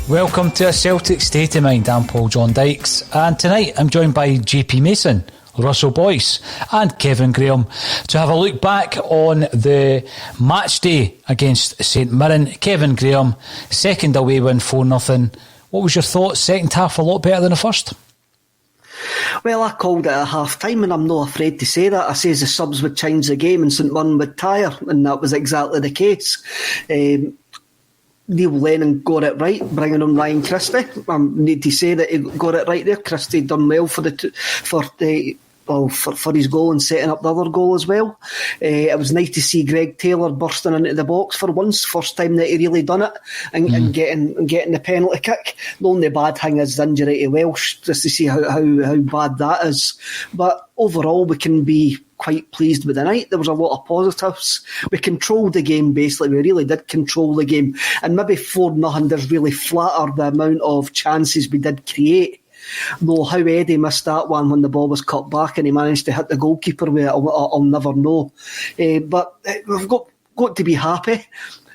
Welcome to a Celtic State of Mind. I'm John Dykes, and tonight I'm joined by JP Mason, Russell Boyce and Kevin Graham to have a look back on the match day against St Mirren. Kevin Graham, second away win 4-0. What was your thoughts? Second half a lot better than the first? Well, I called it at half-time, and I'm not afraid to say that. I says the subs would change the game and St Mirren would tire, and that was exactly the case. Neil Lennon got it right, bringing on Ryan Christie. I need to say that he got it right there. Christie done well for his goal and setting up the other goal as well. It was nice to see Greg Taylor bursting into the box for once, first time that he really done it, and getting the penalty kick. The only bad thing is the injury to Welsh, just to see how bad that is. But overall, we can be quite pleased with the night. There was a lot of positives. We controlled the game, basically. We really did control the game. And maybe 4-0 does really flatter the amount of chances we did create. Though how Eddie missed that one when the ball was cut back and he managed to hit the goalkeeper with it, I'll never know. But we've got to be happy.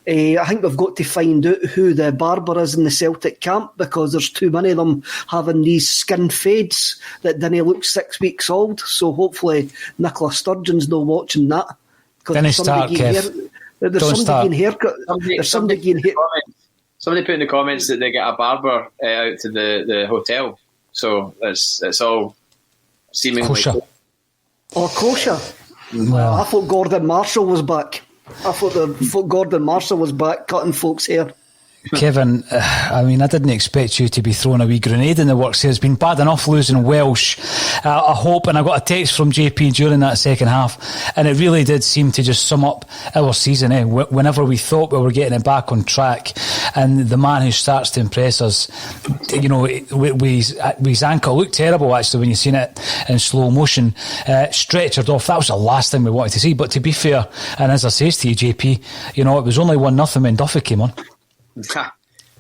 I think we've got to find out who the barber is in the Celtic camp, because there's too many of them having these skin fades that didn't look 6 weeks old. So hopefully Nicola Sturgeon's not watching that. Didn't start, Kev. There's somebody getting haircut. Somebody put in the comments that they get a barber out to the hotel. So it's all seemingly kosher. Kosher. Well, I thought Gordon Marshall was back. I thought Gordon Marshall was back cutting folks' hair. Kevin, I didn't expect you to be throwing a wee grenade in the works here. It's been bad enough losing Welsh. I hope, and I got a text from JP during that second half, and it really did seem to just sum up our season. Whenever we thought we were getting it back on track, and the man who starts to impress us, his ankle looked terrible actually when you seen it in slow motion, stretchered off. That was the last thing we wanted to see. But to be fair, and as I says to you, JP, it was only 1-0 when Duffy came on.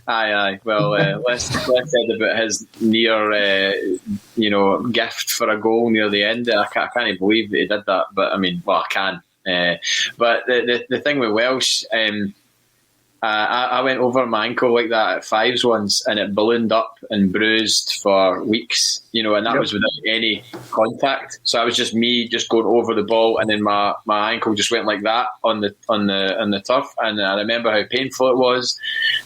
Aye. Well, less said about his near, gift for a goal near the end. I can't believe that he did that, but I can. But the thing with Welsh, I went over my ankle like that at fives once, and it ballooned up and bruised for weeks, and that was without any contact. So I was just going over the ball, and then my ankle just went like that on the turf, and I remember how painful it was,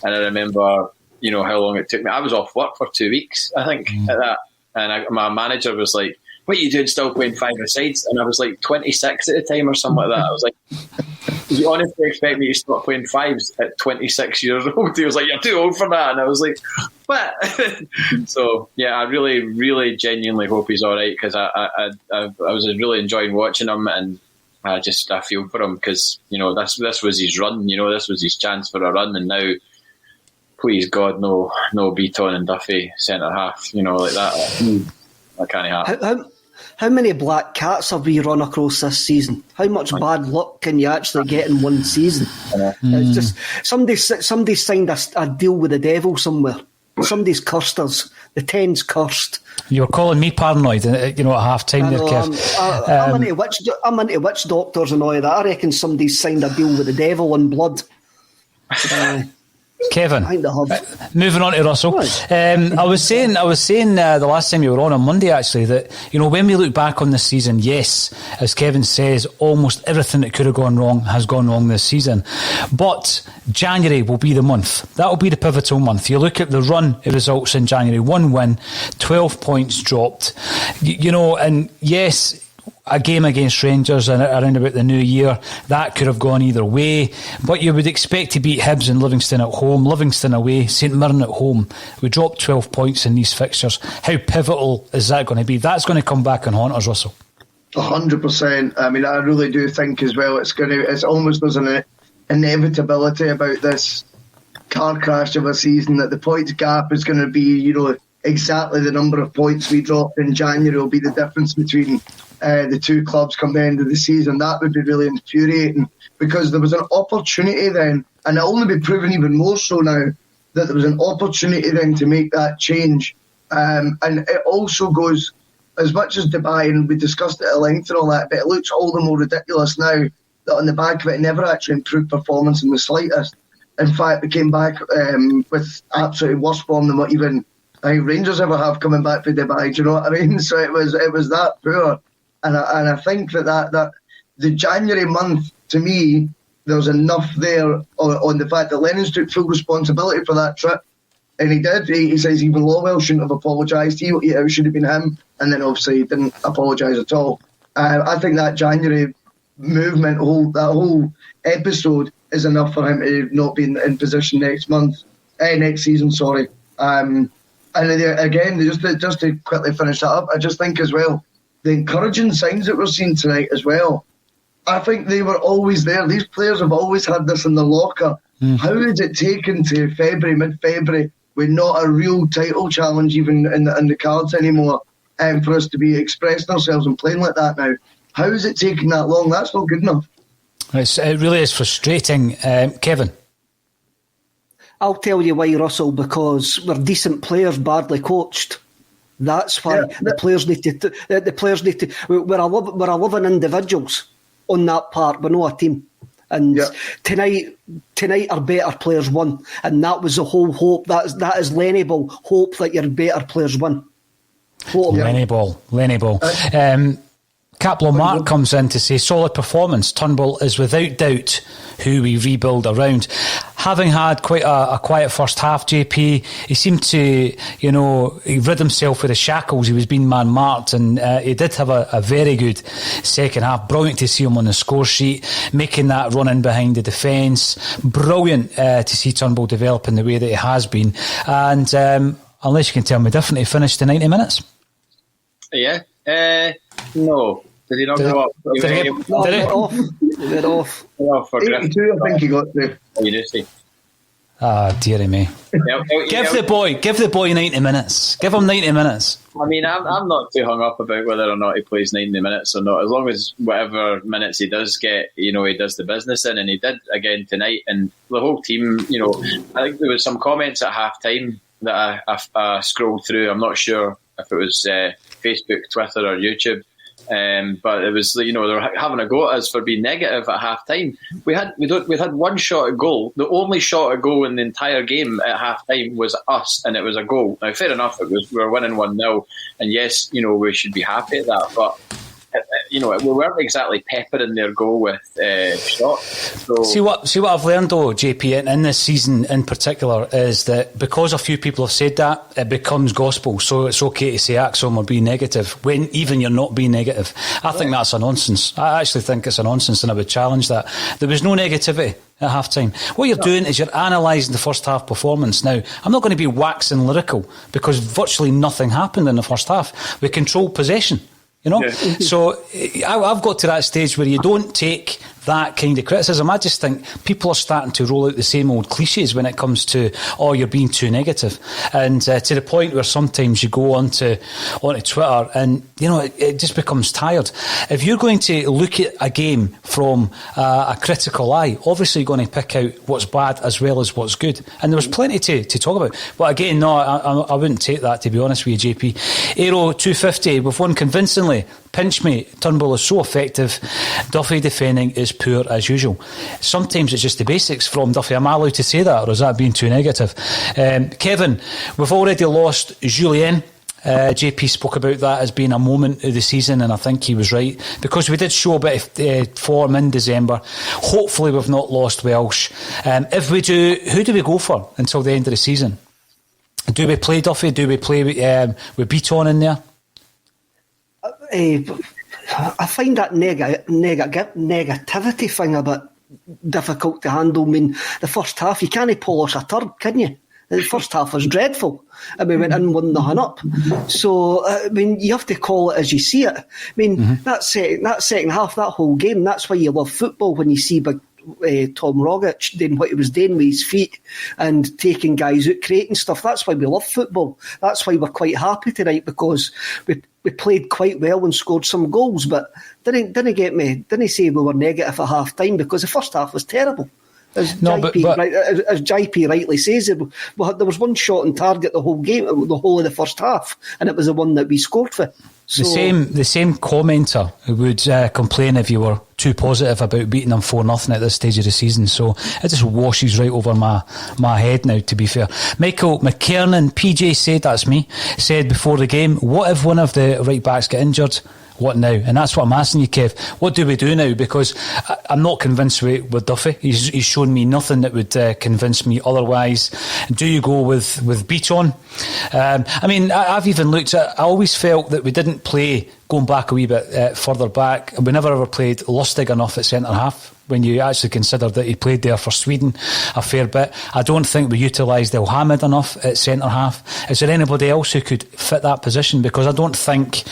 and I remember how long it took me. I was off work for 2 weeks, I think, at that, and my manager was like, "What are you doing still playing five-a-sides?" And I was like 26 at the time or something like that. I was like, "Do you honestly expect me to stop playing fives at 26 years old?" He was like, "You're too old for that." And I was like, "What?" So, yeah, I really, really genuinely hope he's all right, because I was really enjoying watching him, and I feel for him, because, this was his run, this was his chance for a run, and now, please God, no Beaton and Duffy centre-half, like that. That can't happen. How many black cats have we run across this season? How much bad luck can you actually get in one season? It's just somebody signed a deal with the devil somewhere. Somebody's cursed us. The 10's cursed. You were calling me paranoid, at half time there, Kev. I'm into witch doctors and all of that. I reckon somebody's signed a deal with the devil in blood. Kevin, moving on to Russell. I was saying the last time you were on Monday, actually, that when we look back on this season, yes, as Kevin says, almost everything that could have gone wrong has gone wrong this season. But January will be the month. That will be the pivotal month. You look at the run of results in January: 1 win, 12 points dropped. And yes, a game against Rangers around about the new year, that could have gone either way, but you would expect to beat Hibs and Livingston at home, Livingston away, St Mirren at home. We dropped 12 points in these fixtures. How pivotal is that going to be? That's going to come back and haunt us, Russell. 100%. I mean, I really do think as well it's almost there's an inevitability about this car crash of a season that the points gap is going to be, exactly the number of points we dropped in January will be the difference between the two clubs come the end of the season. That would be really infuriating, because there was an opportunity then, and it'll only be proven even more so now, that there was an opportunity then to make that change. And it also goes, as much as Dubai, and we discussed it at length and all that, but it looks all the more ridiculous now that on the back of it never actually improved performance in the slightest. In fact, they came back with absolutely worse form than what even I think Rangers ever have coming back from Dubai. Do you know what I mean? So it was that poor, and I think that the January month, to me, there was enough there on the fact that Lennon's took full responsibility for that trip, and he did. He says even Lawwell shouldn't have apologised. It should have been him, and then obviously he didn't apologise at all. I think that January movement, that whole episode, is enough for him to not be in position next season. Sorry. And again, just to quickly finish that up, I just think as well, the encouraging signs that we're seeing tonight as well, I think they were always there. These players have always had this in the locker. How is it taken to mid-February, with not a real title challenge even in the cards anymore, for us to be expressing ourselves and playing like that now? How is it taking that long? That's not good enough. It really is frustrating. Kevin? I'll tell you why, Russell, because we're decent players, badly coached. That's why the players need to. We're 11 individuals on that part. We're not a team. And tonight our better players won, and that was the whole hope. That is Lenny Ball. Hope that your better players win. Lenny Ball. Caplo Mark comes in to say, solid performance. Turnbull is without doubt who we rebuild around. Having had quite a quiet first half, JP, he seemed to, he rid himself of the shackles. He was being man-marked, and he did have a very good second half. Brilliant to see him on the score sheet, making that run in behind the defence. Brilliant to see Turnbull developing the way that he has been. And unless you can tell me different, he finished the 90 minutes. Yeah. No. Did he not go up? Did he get off? For 82, I think he got there. Oh, you do see. Dearie me. Give the boy 90 minutes. Give him 90 minutes. I mean, I'm not too hung up about whether or not he plays 90 minutes or not. As long as whatever minutes he does get, he does the business in, and he did again tonight. And the whole team, I think there was some comments at half-time that I scrolled through. I'm not sure if it was Facebook, Twitter or YouTube. But it was, they were having a go at us for being negative at half time. We had one shot at goal. The only shot at goal in the entire game at half time was us, and it was a goal. Now, fair enough, we were winning 1-0, and yes, we should be happy at that, but we weren't exactly peppering their goal with shots. So. See what I've learned though, JP, in this season in particular, is that because a few people have said that, it becomes gospel. So it's okay to say Axel or be negative when even you're not being negative. I think that's a nonsense. I actually think it's a nonsense, and I would challenge that. There was no negativity at half time. What you're doing is you're analysing the first half performance. Now, I'm not going to be waxing lyrical because virtually nothing happened in the first half. We controlled possession. So I've got to that stage where you don't take that kind of criticism. I just think people are starting to roll out the same old cliches when it comes to, you're being too negative. And to the point where sometimes you go onto Twitter and, it just becomes tired. If you're going to look at a game from a critical eye, obviously you're going to pick out what's bad as well as what's good. And there was plenty to talk about. But again, no, I wouldn't take that, to be honest with you, JP. Aero 250, we've won convincingly. Pinch me, Turnbull is so effective. Duffy defending is poor as usual. Sometimes it's just the basics from Duffy. Am I allowed to say that, or is that being too negative? Kevin, we've already lost Julien. JP spoke about that as being a moment of the season, and I think he was right, because we did show a bit of form in December. Hopefully we've not lost Welsh. If we do, who do we go for until the end of the season? Do we play Duffy? Do we play with Beaton in there? I find that negativity thing a bit difficult to handle. I mean, the first half, you can't polish a turd, can you? The first half was dreadful, and we went in 1-0 up. So, I mean, you have to call it as you see it. I mean, that second half, that whole game, that's why you love football, when you see big Tom Rogic doing what he was doing with his feet and taking guys out, creating stuff. That's why we love football. That's why we're quite happy tonight, because we played quite well and scored some goals. But didn't say we were negative at half time, because the first half was terrible. As JP rightly says, there was one shot on target the whole game, the whole of the first half, and it was the one that we scored for. So, the same commenter would complain if you were too positive about beating them 4-0 at this stage of the season. So it just washes right over my head now, to be fair. Michael McKernan, PJ said, that's me, said before the game, what if one of the right backs get injured? What now? And that's what I'm asking you, Kev. What do we do now? Because I'm not convinced with Duffy. He's shown me nothing that would convince me otherwise. Do you go with Beaton? I mean, I've even looked at, I always felt that we didn't play, going back a wee bit further back, we never ever played Lustig enough at centre-half, when you actually consider that he played there for Sweden a fair bit. I don't think we utilised El Hamid enough at centre-half. Is there anybody else who could fit that position? Because I don't think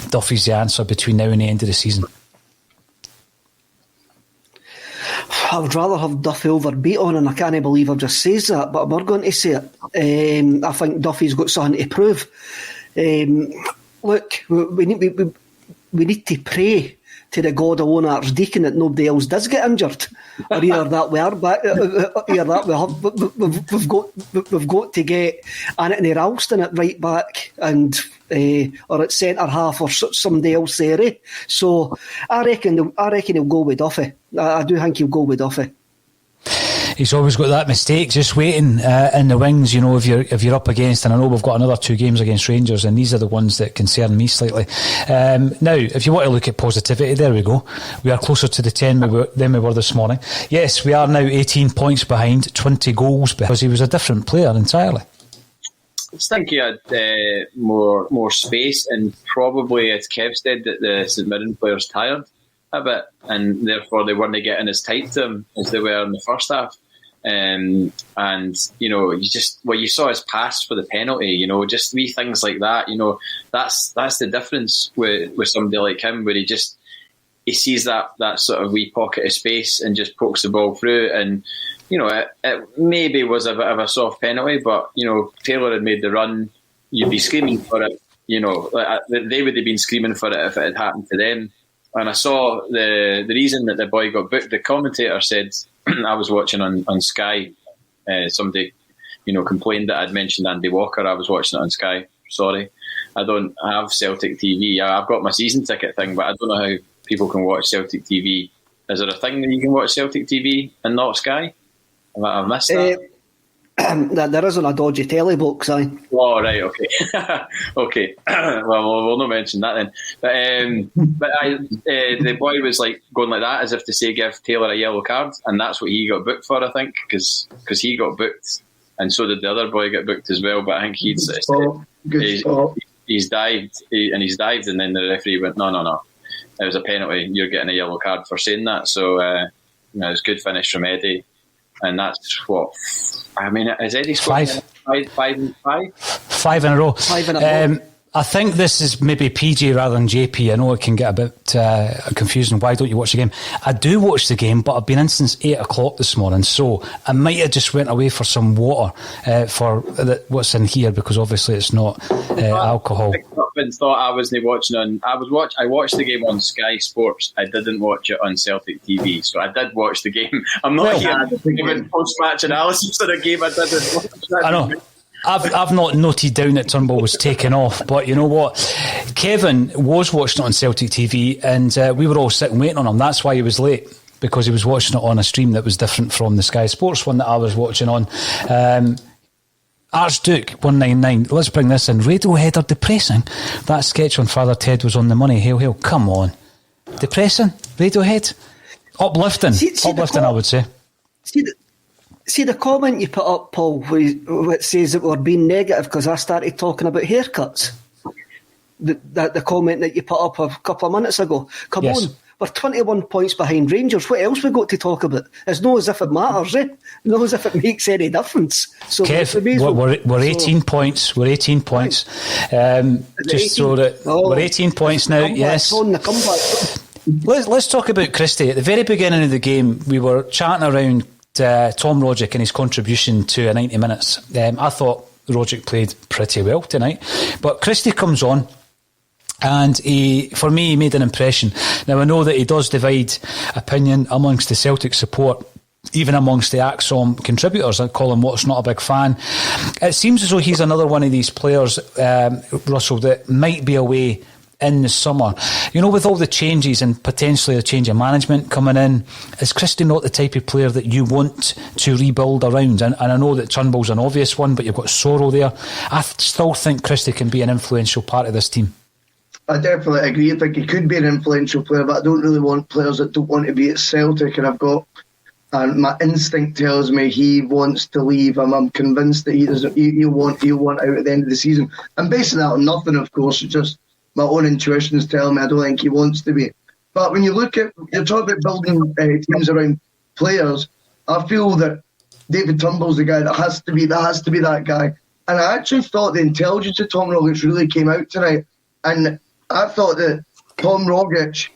Duffy's the answer between now and the end of the season. I would rather have Duffy over Beaton, and I can't believe I've just said that, but we're going to say it. I think Duffy's got something to prove. Look, we need to pray to the God alone Archdeacon that nobody else does get injured, or either that we are back, either that we've got to get Anthony Ralston at right back, and or at centre half, or somebody else there. So I reckon he'll go with Duffy. I do think he'll go with Duffy. He's always got that mistake just waiting in the wings, you know, if you're up against, and I know we've got another 2 games against Rangers, and these are the ones that concern me slightly. Now, if you want to look at positivity, there we go. We are closer to the 10 than we were this morning. Yes, we are now 18 points behind, 20 goals, because he was a different player entirely. I just think he had more space, and probably, as Kev said, that the St Mirren players tired a bit, and therefore they weren't getting as tight to him as they were in the first half. And you know, you saw his pass for the penalty, you know, just wee things like that, you know, that's the difference with somebody like him, where he sees that sort of wee pocket of space and just pokes the ball through. And you know, it maybe was a bit of a soft penalty, but you know, Taylor had made the run, you'd be screaming for it, you know, they would have been screaming for it if it had happened to them. And I saw the reason that the boy got booked. The commentator said, I was watching on Sky, somebody, you know, complained that I'd mentioned Andy Walker. I was watching it on Sky. Sorry. I don't have Celtic TV. I've got my season ticket thing, but I don't know how people can watch Celtic TV. Is there a thing that you can watch Celtic TV and not Sky? I've missed that. There isn't a dodgy telly box, aye. Oh, right, okay. Okay. Well, we'll not mention that then. But the boy was like going like that, as if to say give Taylor a yellow card, and that's what he got booked for, I think, because he got booked, and so did the other boy get booked as well. But I think he's dived, and then the referee went, no, it was a penalty. You're getting a yellow card for saying that. So it was a good finish from Eddie. And that's what, I mean, has Eddie scored 5 in a row? 5 in a row. I think this is maybe PJ rather than JP. I know it can get a bit confusing. Why don't you watch the game? I do watch the game, but I've been in since 8 o'clock this morning, so I might have just went away for some water for what's in here, because obviously it's not alcohol. And thought I wasn't watching on. I watched the game on Sky Sports. I didn't watch it on Celtic TV, so I did watch the game. I'm not giving post-match analysis of the game. I didn't watch that. I know. I've not noted down that Turnbull was taken off, but you know what? Kevin was watching it on Celtic TV, and we were all sitting waiting on him. That's why he was late, because he was watching it on a stream that was different from the Sky Sports one that I was watching on. Archduke 199. Let's bring this in. Radiohead are depressing. That sketch on Father Ted was on the money. Hail, hail. Come on. Depressing? Radiohead? Uplifting. Uplifting, I would say. See the comment you put up, Paul, which says that we're being negative because I started talking about haircuts. The comment that you put up a couple of minutes ago. Come on. We're 21 points behind Rangers. What else we got to talk about? It's not as if it matters, Not as if it makes any difference. So Kev, we're 18 points. We're 18 points. Just 18? So that we're 18 points now. Yes. Let's talk about Christie. At the very beginning of the game, we were chatting around Tom Rogic and his contribution to a 90 minutes. I thought Rogic played pretty well tonight, but Christie comes on. And for me, he made an impression. Now, I know that he does divide opinion amongst the Celtic support, even amongst the AXOM contributors. I call him what's not a big fan. It seems as though he's another one of these players, Russell, that might be away in the summer. With all the changes and potentially a change of management coming in, is Christie not the type of player that you want to rebuild around? And I know that Turnbull's an obvious one, but you've got Soro there. I still think Christie can be an influential part of this team. I definitely agree. I think he could be an influential player, but I don't really want players that don't want to be at Celtic. And my instinct tells me he wants to leave. I'm convinced that he doesn't. He'll want out at the end of the season. I'm basing that on nothing, of course. It's just my own intuition is telling me I don't think he wants to be. But when you look at, you're talking about building teams around players, I feel that David Turnbull's the guy that has to be that guy. And I actually thought the intelligence of Tom Rogic really came out tonight. And I thought that Tom Rogic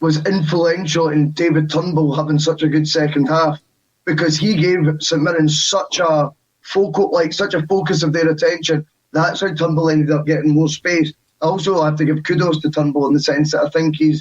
was influential in David Turnbull having such a good second half, because he gave St Mirren such a focus of their attention. That's how Turnbull ended up getting more space. I also have to give kudos to Turnbull in the sense that I think he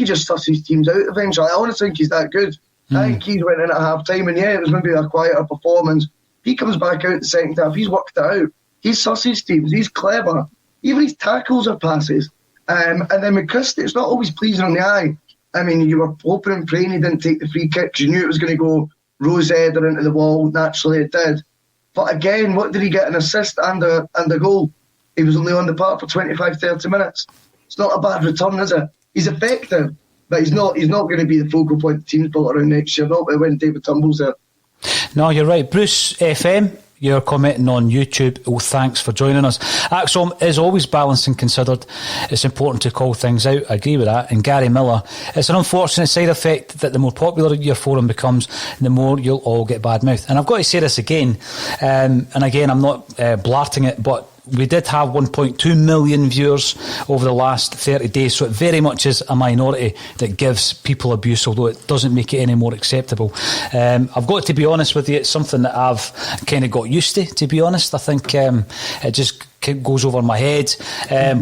just sussed his teams out eventually. I honestly think he's that good. I think he went in at half time and it was maybe a quieter performance. He comes back out in the second half, he's worked it out. He's sussed his teams, he's clever. Even his tackles are passes. And then with Christie, it's not always pleasing on the eye. I mean, you were hoping and praying he didn't take the free kicks. You knew it was going to go rose header into the wall. Naturally, it did. But again, what did he get? An assist and a goal. He was only on the park for 25-30 minutes. It's not a bad return, is it? He's effective, but he's not going to be the focal point the team's built around next year, not when David Turnbull's there. No, you're right. Bruce FM, you're commenting on YouTube. Oh, thanks for joining us. AXOM is always balanced and considered. It's important to call things out. I agree with that. And Gary Miller, it's an unfortunate side effect that the more popular your forum becomes, the more you'll all get bad mouth. And I've got to say this again, and again, I'm not blarting it, but we did have 1.2 million viewers over the last 30 days, so it very much is a minority that gives people abuse, although it doesn't make it any more acceptable. I've got to be honest with you, it's something that I've kind of got used to be honest. I think it just goes over my head,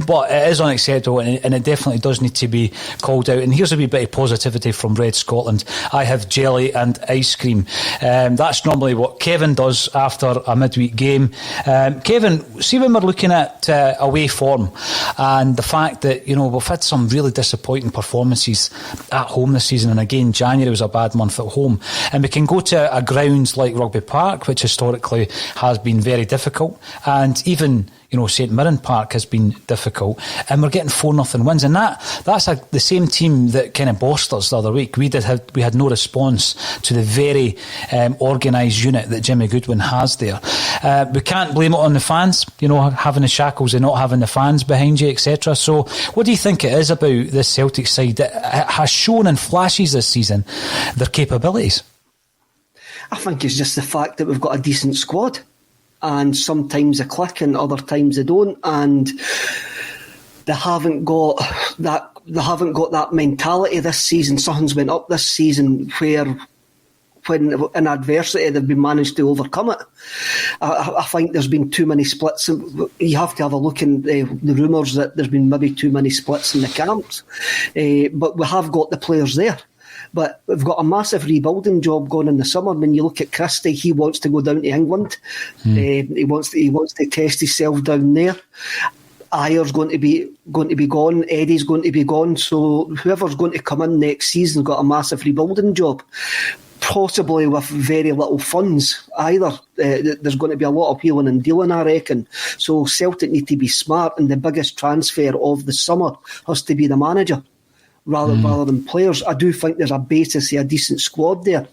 but it is unacceptable, and it definitely does need to be called out. And here's a wee bit of positivity from Red Scotland. I have jelly and ice cream. That's normally what Kevin does after a midweek game. Kevin, see when we're looking at away form and the fact that we've had some really disappointing performances at home this season, and again January was a bad month at home, and we can go to a ground like Rugby Park, which historically has been very difficult, and even St Mirren Park has been difficult, and we're getting 4-0 wins, and that's the same team that kind of bossed us the other week. We had no response to the very organised unit that Jimmy Goodwin has there. We can't blame it on the fans, having the shackles and not having the fans behind you, etc. So what do you think it is about this Celtic side that has shown in flashes this season their capabilities? I think it's just the fact that we've got a decent squad. And sometimes they click and other times they don't, and they haven't got that mentality this season. Something's went up this season where when in adversity they've been managed to overcome it. I think there's been too many splits. You have to have a look in the rumours that there's been maybe too many splits in the camps, but we have got the players there. But we've got a massive rebuilding job going in the summer. When you look at Christie, he wants to go down to England. He wants to test himself down there. Ayer's going to be gone. Eddie's going to be gone. So whoever's going to come in next season's got a massive rebuilding job. Possibly with very little funds either. There's going to be a lot of wheeling and dealing, I reckon. So Celtic need to be smart, and the biggest transfer of the summer has to be the manager. Rather than players. I do think there's a basis of a decent squad there.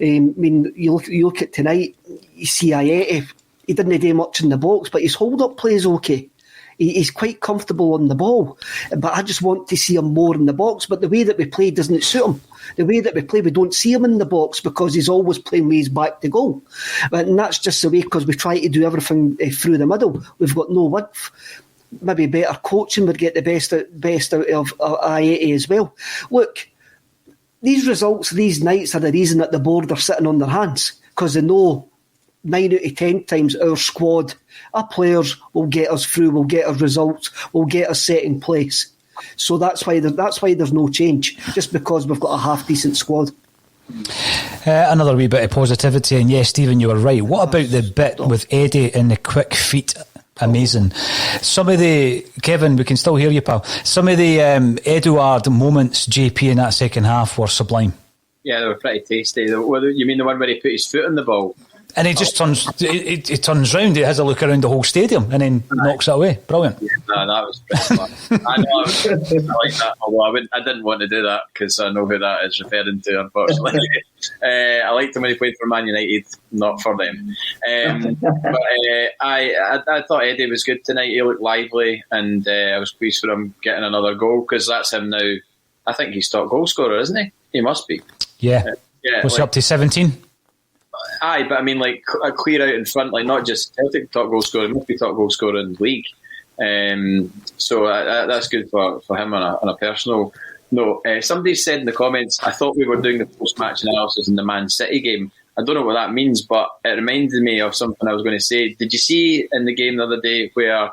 I mean, you look at tonight, you see Ayeti, he didn't do much in the box, but his hold-up play is okay. He's quite comfortable on the ball, but I just want to see him more in the box. But the way that we play doesn't suit him. The way that we play, we don't see him in the box because he's always playing with his back to goal. And that's just the way, because we try to do everything through the middle. We've got no width. Maybe better coaching would get the best out of I-80 as well. Look, these results, these nights are the reason that the board are sitting on their hands, because they know 9 out of 10 times our squad, our players will get us through, will get us results, will get us second place. So that's why there's no change, just because we've got a half-decent squad. Another wee bit of positivity, and yes, Stephen, you were right. What about the bit with Eddie and the quick feet? Amazing. Some of the, Kevin, we can still hear you, pal. Some of the Eduard moments, JP, in that second half were sublime. Yeah, they were pretty tasty. You mean the one where he put his foot on the ball? And he just turns round, he has a look around the whole stadium and then knocks it away. Brilliant. Yeah, no, that was pretty fun. I know, I like that, although I didn't want to do that because I know who that is referring to, unfortunately. I liked him when he played for Man United, not for them. But I thought Eddie was good tonight. He looked lively, and I was pleased for him getting another goal, because that's him now. I think he's top goal scorer, isn't he? He must be. Yeah. What's he up to, 17? Aye, but I mean, like, a clear out in front, like, not just Celtic top goal scorer, must be top goal scorer in the league. So that's good for him on a personal note. Somebody said in the comments, I thought we were doing the post-match analysis in the Man City game. I don't know what that means, but it reminded me of something I was going to say. Did you see in the game the other day where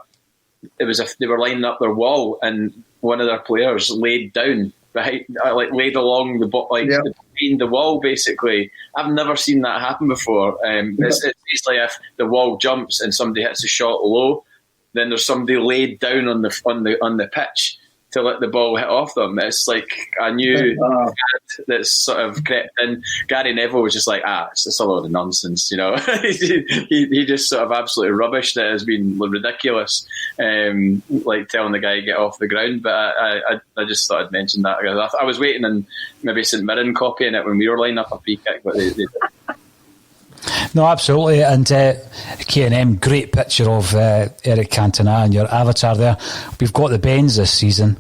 they were lining up their wall and one of their players laid down, right, laid along behind the wall, basically? I've never seen that happen before. It's basically if the wall jumps and somebody hits a shot low, then there's somebody laid down on the pitch to let the ball hit off them. It's like a new fad that's sort of crept in. Gary Neville was just like, it's a load of nonsense, you know. he just sort of absolutely rubbished it as being ridiculous, like telling the guy to get off the ground. But I just thought I'd mention that. I was waiting on maybe St Mirren copying it when we were lining up a free kick, but they didn't. No, absolutely. And K&M, great picture of Eric Cantona and your avatar there. We've got the Bens this season,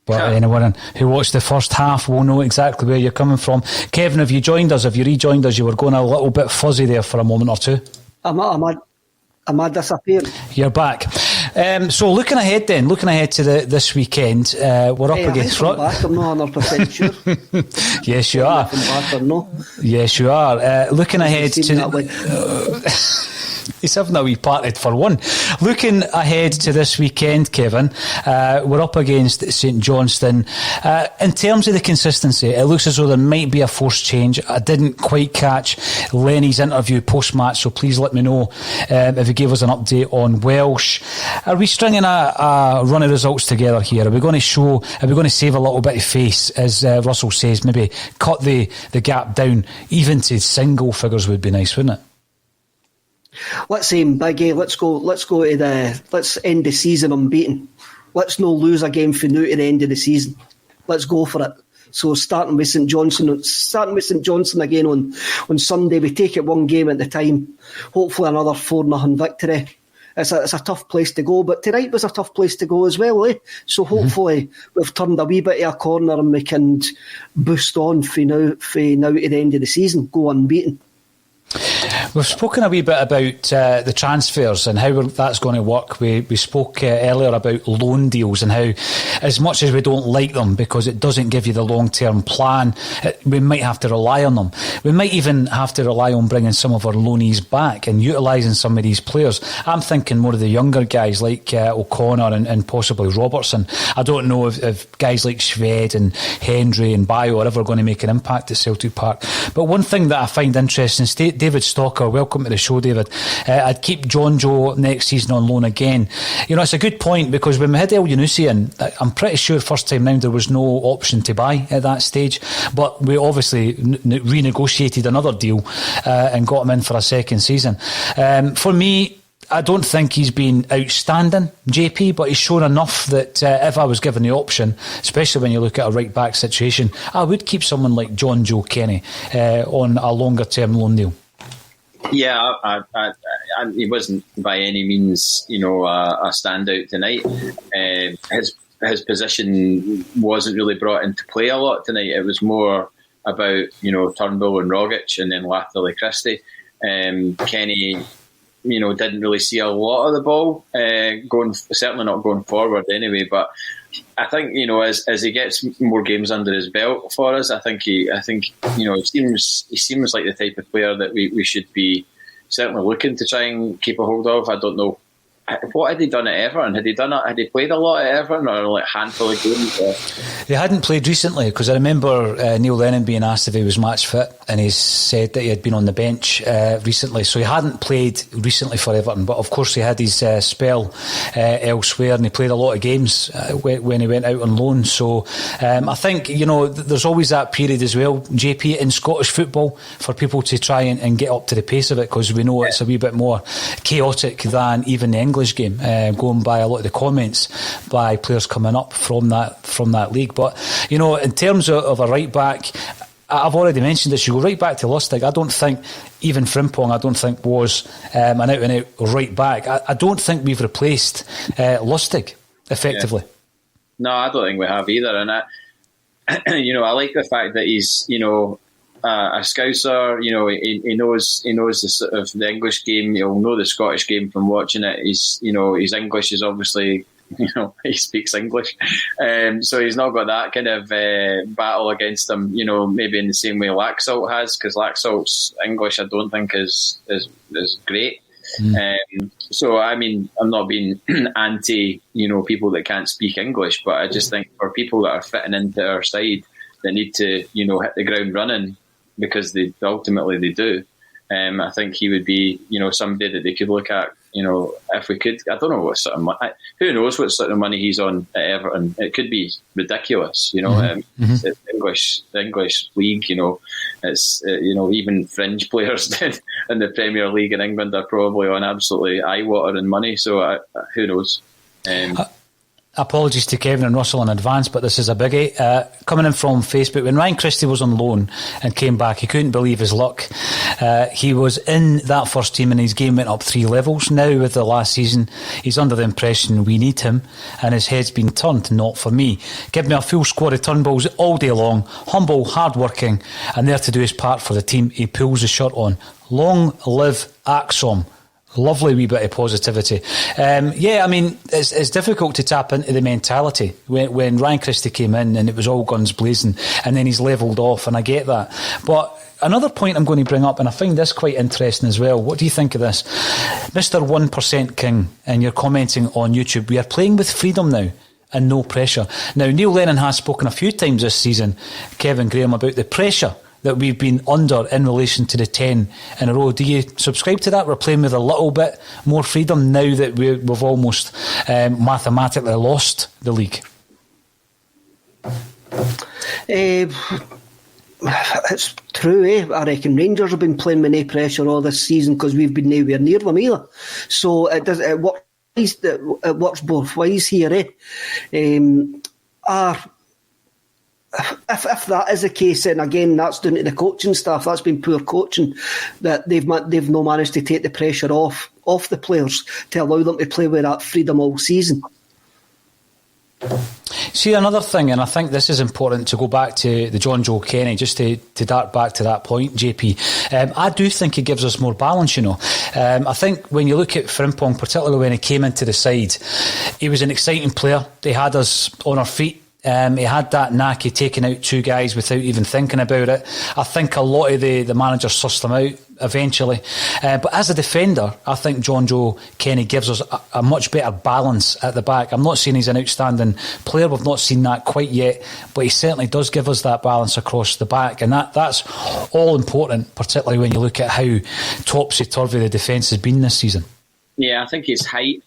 but anyone who watched the first half will know exactly where you're coming from. Kevin, have you joined us? Have you rejoined us? You were going a little bit fuzzy there for a moment or two. Am I disappeared? You're back. So looking ahead to this weekend, we're up against... I'm back, I'm not 100% sure. Yes, you are. Back or no. Yes, you are. Looking ahead to... He's having a wee parted for one. Looking ahead to this weekend, Kevin, we're up against St Johnstone. In terms of the consistency, it looks as though there might be a forced change. I didn't quite catch Lenny's interview post-match, so please let me know if he gave us an update on Welsh. Are we stringing a run of results together here? Are we going to save a little bit of face, as Russell says, maybe cut the gap down even to single figures would be nice, wouldn't it? Let's aim big, eh? Let's end the season unbeaten. Let's not lose a game from now to the end of the season. Let's go for it. So starting with St Johnstone again on Sunday, we take it one game at a time. Hopefully another 4-0 victory. It's a tough place to go, but tonight was a tough place to go as well, eh? So hopefully we've turned a wee bit of a corner and we can boost on for now to the end of the season, go unbeaten. We've spoken a wee bit about the transfers and how that's going to work. We spoke earlier about loan deals and how, as much as we don't like them because it doesn't give you the long-term plan, we might have to rely on them. We might even have to rely on bringing some of our loanees back and utilising some of these players. I'm thinking more of the younger guys like O'Connor and possibly Robertson. I don't know if guys like Shved and Hendry and Bayo are ever going to make an impact at Celtic Park. But one thing that I find interesting, David Stalker, welcome to the show, David. I'd keep John Joe next season on loan again. You know, it's a good point because when we had El Yunusi in, I'm pretty sure first time round there was no option to buy at that stage, but we obviously renegotiated another deal and got him in for a second season. For me, I don't think he's been outstanding, JP, but he's shown enough that if I was given the option, especially when you look at a right back situation, I would keep someone like John Joe Kenny on a longer term loan deal. Yeah, he wasn't by any means, a standout tonight. His position wasn't really brought into play a lot tonight. It was more about, Turnbull and Rogic, and then latterly Christie. Kenny, didn't really see a lot of the ball certainly not going forward anyway. But I think, as he gets more games under his belt for us, I think he seems like the type of player that we should be certainly looking to try and keep a hold of. I don't know. What had he done at Everton? Had he played a lot at Everton, or like a handful of games? He hadn't played recently, because I remember Neil Lennon being asked if he was match fit, and he said that he had been on the bench recently, so he hadn't played recently for Everton. But of course he had his spell elsewhere, and he played a lot of games when he went out on loan. So I think there's always that period as well, JP, in Scottish football, for people to try and get up to the pace of it, because we know it's a wee bit more chaotic than even the English game, going by a lot of the comments by players coming up from that league. But in terms of a right back, I've already mentioned this. You go right back to Lustig. I don't think even Frimpong was an out and out right back. I don't think we've replaced Lustig effectively. No, I don't think we have either. And I like the fact that he's a Scouser. He knows the sort of the English game. He'll know the Scottish game from watching it. His English is obviously, he speaks English, so he's not got that kind of battle against him. Maybe in the same way Laxalt has, because Laxalt's English I don't think is great. So I mean, I'm not being anti people that can't speak English, but I just think for people that are fitting into our side that need to hit the ground running, because they ultimately do. I think he would be, somebody that they could look at, if we could. I don't know what sort of money. Who knows what sort of money he's on at Everton? It could be ridiculous, The English league, it's even fringe players in the Premier League in England are probably on absolutely eye-watering money. So who knows? Apologies to Kevin and Russell in advance, but this is a biggie. Coming in from Facebook, when Ryan Christie was on loan and came back, he couldn't believe his luck. He was in that first team and his game went up 3 levels. Now with the last season, he's under the impression we need him, and his head's been turned. Not for me. Give me a full squad of Turnbulls all day long, humble, hard-working, and there to do his part for the team. He pulls the shirt on. Long live Axom. Lovely wee bit of positivity. I mean, it's difficult to tap into the mentality when Ryan Christie came in and it was all guns blazing, and then he's levelled off, and I get that. But another point I'm going to bring up, and I find this quite interesting as well. What do you think of this? Mr. 1% King, and you're commenting on YouTube, we are playing with freedom now and no pressure. Now, Neil Lennon has spoken a few times this season, Kevin Graham, about the pressure that we've been under in relation to the 10 in a row. Do you subscribe to that? We're playing with a little bit more freedom now that we've almost mathematically lost the league. It's true, I reckon Rangers have been playing with no pressure all this season because we've been nowhere near them either. So it works both ways here. If that is the case, then again, that's down to the coaching staff. That's been poor coaching, that they've not managed to take the pressure off the players to allow them to play with that freedom all season. See, another thing, and I think this is important to go back to the John Joe Kenny, just to dart back to that point, JP. I do think he gives us more balance, I think when you look at Frimpong, particularly when he came into the side, he was an exciting player. He had us on our feet. He had that knack of taking out 2 guys without even thinking about it. I think a lot of the managers sussed him out eventually. But as a defender, I think John Joe Kenny gives us a much better balance at the back. I'm not saying he's an outstanding player. We've not seen that quite yet. But he certainly does give us that balance across the back. And that's all important, particularly when you look at how topsy-turvy the defence has been this season. Yeah, I think his height,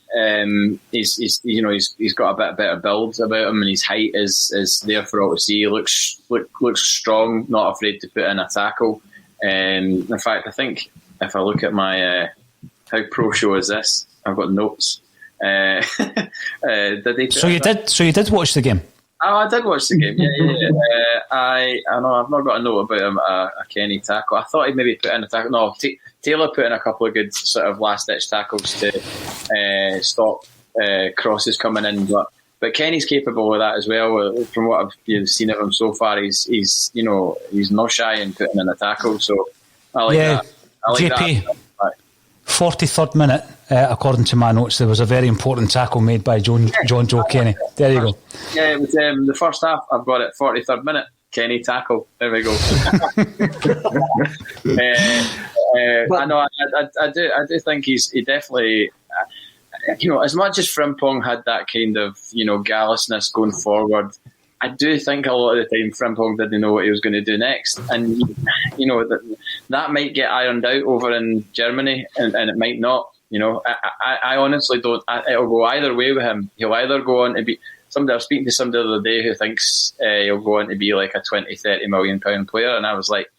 he's got a bit better build about him, and his height is there for all to see. He looks strong, not afraid to put in a tackle. In fact, I think if I look at my how pro show is this, I've got notes. Did he? So you did watch the game? Oh, I did watch the game. Yeah. I know I've not got a note about a Kenny tackle. I thought he'd maybe put in a tackle. No, Taylor put in a couple of good sort of last-ditch tackles to stop crosses coming in, but Kenny's capable of that as well. From what I've seen of him so far, he's not shy in putting in a tackle. So I like that. I like JP, that. 43rd minute, according to my notes, there was a very important tackle made by John Joe Kenny. There you go. Yeah, it was the first half. I've got it. 43rd minute, Kenny tackle. There we go. I know. I do think he definitely. As much as Frimpong had that kind of gallousness going forward, I do think a lot of the time Frimpong didn't know what he was going to do next, and that might get ironed out over in Germany, and it might not. I honestly don't. It'll go either way with him. He'll either go on to be somebody. I was speaking to somebody the other day who thinks he'll go on to be like a 20-30 million pound player, and I was like,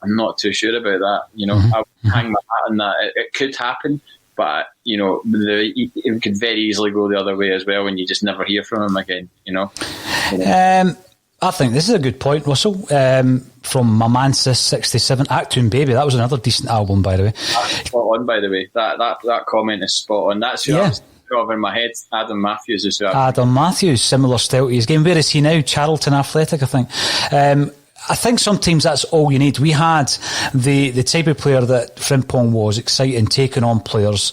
I'm not too sure about that. I would hang my hat on that. It could happen. But, it could very easily go the other way as well when you just never hear from him again, I think this is a good point, Russell. From Mamansis 67, Actun Baby, that was another decent album, by the way. That's spot on, by the way. That comment is spot on. That's who I was over in my head. Adam Matthews is who Adam Matthews, similar style to his game. Where is he now? Charlton Athletic, I think. I think sometimes that's all you need. We had the type of player that Frimpong was, exciting, taking on players,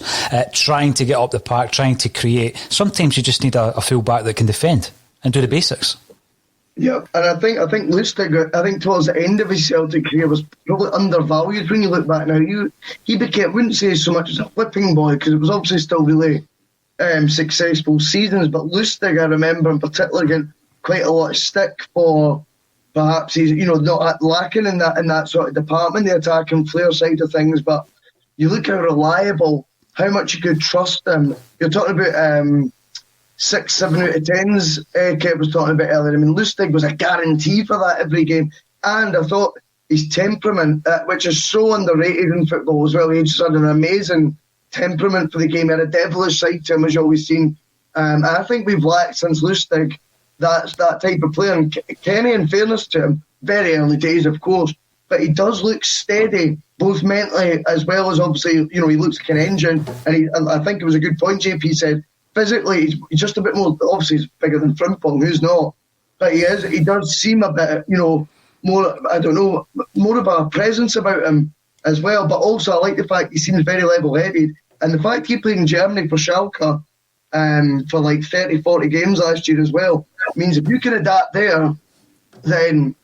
trying to get up the park, trying to create. Sometimes you just need a full-back that can defend and do the basics. Yeah, and I think Lustig, towards the end of his Celtic career was probably undervalued when you look back now. He became, I wouldn't say so much as a whipping boy, because it was obviously still really successful seasons, but Lustig, I remember in particular, getting quite a lot of stick for perhaps he's not lacking in that sort of department, the attacking flair side of things. But you look how reliable, how much you could trust him. You're talking about 6, 7 out of 10s. Kev was talking about earlier. I mean, Lustig was a guarantee for that every game. And I thought his temperament, which is so underrated in football as well. He just had an amazing temperament for the game. He had a devilish side to him, as you've always seen. And I think we've lacked since Lustig that type of player. And Kenny, in fairness to him, very early days, of course, but he does look steady, both mentally as well as obviously, he looks like an engine. And I think it was a good point JP said. Physically, he's just a bit more, obviously he's bigger than Frimpong, who's not, but he does seem a bit, more, I don't know, more of a presence about him as well. But also I like the fact he seems very level-headed, and the fact he played in Germany for Schalke for like 30, 40 games last year as well, means if you can adapt there, then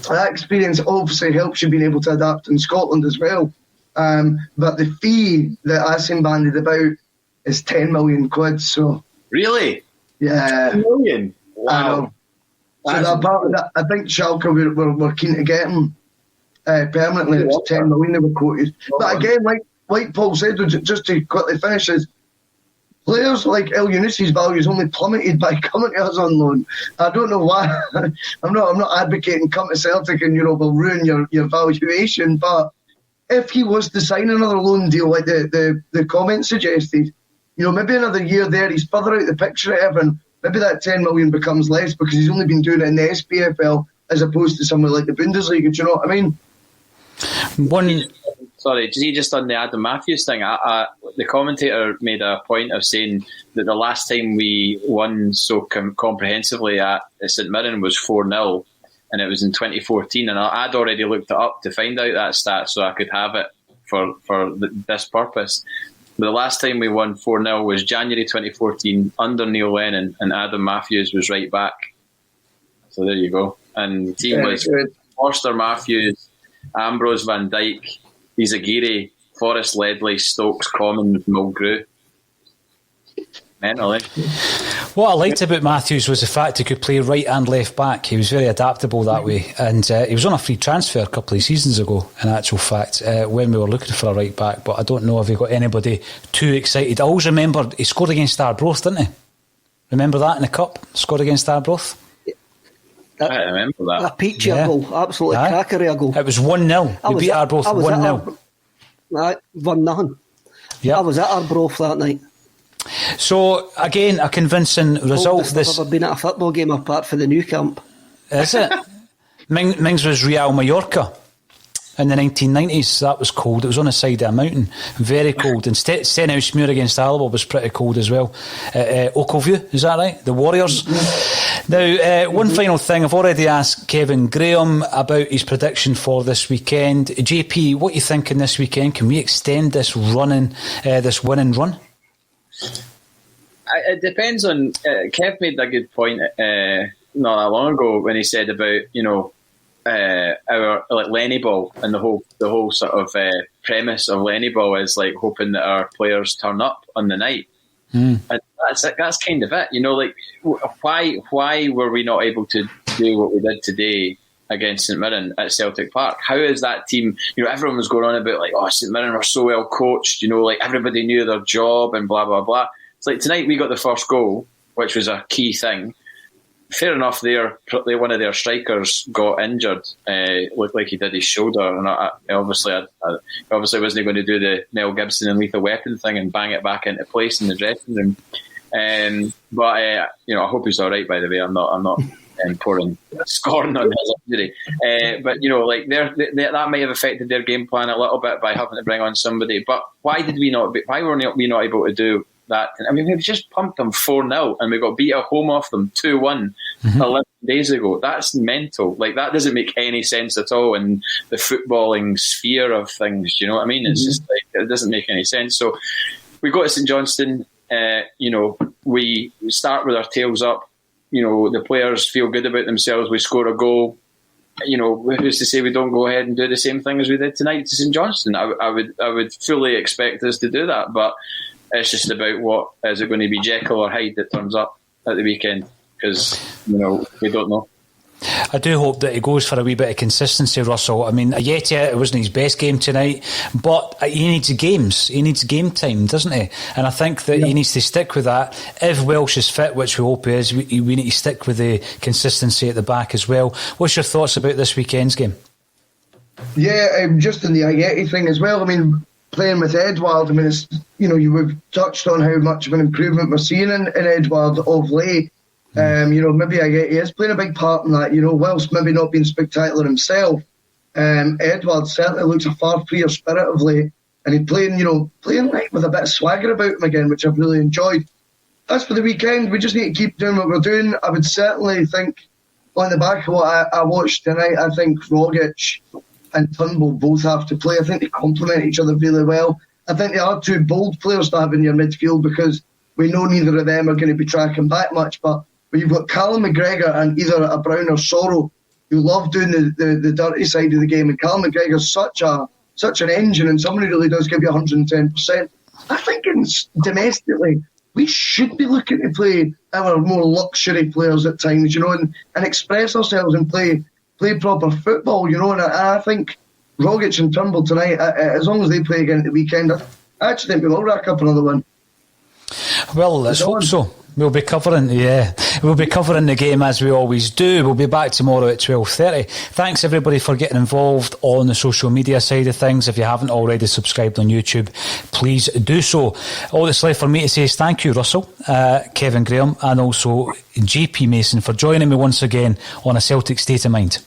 that experience obviously helps you being able to adapt in Scotland as well. But the fee that Asim bandied about is 10 million quid. So really, yeah, 10 million. Wow. So I think Schalke were keen to get him permanently. It was 10 million they were quoted. But again, like Paul said, just to quickly finish, is players like El Yunusi's value is only plummeted by coming to us on loan. I don't know why. I'm not advocating come to Celtic and will ruin your valuation. But if he was to sign another loan deal like the comment suggested, maybe another year there, he's further out the picture at Everton. Maybe that 10 million becomes less because he's only been doing it in the SPFL as opposed to somewhere like the Bundesliga. Do you know what I mean? Sorry, just on the Adam Matthews thing, the commentator made a point of saying that the last time we won so comprehensively at St Mirren was 4-0, and it was in 2014, and I'd already looked it up to find out that stat so I could have it for this purpose. But the last time we won 4-0 was January 2014 under Neil Lennon, and Adam Matthews was right back. So there you go. And the team was Forster, Matthews, Ambrose, Van Dijk, Izagiri, Forrest, Ledley, Stokes, Commons, Mulgrew. Mentally. What I liked about Matthews was the fact he could play right and left back. He was very adaptable that way, and he was on a free transfer a couple of seasons ago, in actual fact, when we were looking for a right back, but I don't know if he got anybody too excited. I always remember he scored against Arbroath, didn't he? Remember that in the Cup? Scored against Arbroath? I remember that. A peachy goal, absolutely crackery a goal. It was 1-0. We beat Arbroath 1-0. 1-0. Yep. I was at Arbroath that night. So, again, a convincing result. This never been at a football game apart from the new camp. Is it? Mings was Real Mallorca in the 1990s. That was cold. It was on the side of a mountain. Very cold. And St Mirren against Alba was pretty cold as well. Oakleview, is that right? The Warriors. Now, one final thing. I've already asked Kevin Graham about his prediction for this weekend. JP, what are you thinking this weekend? Can we extend this winning run? It depends on. Kev made a good point not that long ago when he said about our Lenny Ball, and the whole sort of premise of Lenny Ball is like hoping that our players turn up on the night, and that's kind of it. Why were we not able to do what we did today against St Mirren at Celtic Park? How is that team? Everyone was going on about like, St Mirren are so well coached. Like everybody knew their job and blah blah blah. It's like tonight we got the first goal, which was a key thing. Fair enough, one of their strikers got injured, looked like he did his shoulder, and I obviously wasn't going to do the Mel Gibson and Lethal Weapon thing and bang it back into place in the dressing room. But I hope he's all right. By the way, I'm not pouring scorn on his injury. But that might have affected their game plan a little bit by having to bring on somebody. But why were we not able to do that? I mean, we've just pumped them 4-0 and we got beat at home off them 2-1 11 days ago. That's mental. Like, that doesn't make any sense at all in the footballing sphere of things. Do you know what I mean? It's just like, it doesn't make any sense. So we go to St Johnstone, we start with our tails up. The players feel good about themselves. We score a goal. Who's to say we don't go ahead and do the same thing as we did tonight to St Johnstone? I would fully expect us to do that, but it's just about what is it going to be, Jekyll or Hyde that turns up at the weekend, because we don't know. I do hope that he goes for a wee bit of consistency, Russell. I mean, Ayeti, it wasn't his best game tonight, but he needs games. He needs game time, doesn't he? And I think that he needs to stick with that. If Welsh is fit, which we hope he is, we need to stick with the consistency at the back as well. What's your thoughts about this weekend's game? Yeah, just in the Ayeti thing as well. I mean, playing with Edouard, I mean, it's, you've touched on how much of an improvement we're seeing in Edouard of late. Maybe Ayeti is playing a big part in that, whilst maybe not being spectacular himself. Edouard certainly looks a far freer spirit of late, and he's playing like with a bit of swagger about him again, which I've really enjoyed. As for the weekend, we just need to keep doing what we're doing. I would certainly think, on the back of what I watched tonight, I think Rogic and Turnbull both have to play. I think they complement each other really well. I think they are two bold players to have in your midfield, because we know neither of them are going to be tracking back much. But when you've got Callum McGregor and either a Brown or Sorrow, who love doing the dirty side of the game, and Callum McGregor's such an engine and someone who really does give you 110%. I think domestically we should be looking to play our more luxury players at times, and express ourselves and play proper football, and I think Rogic and Turnbull tonight, as long as they play again at the weekend, I actually think we will rack up another one. Well, let's hope so. We'll be covering the game as we always do. We'll be back tomorrow at 12:30. Thanks everybody for getting involved on the social media side of things. If you haven't already subscribed on YouTube, please do so. All that's left for me to say is thank you, Russell, Kevin Graham, and also JP Mason for joining me once again on A Celtic State of Mind.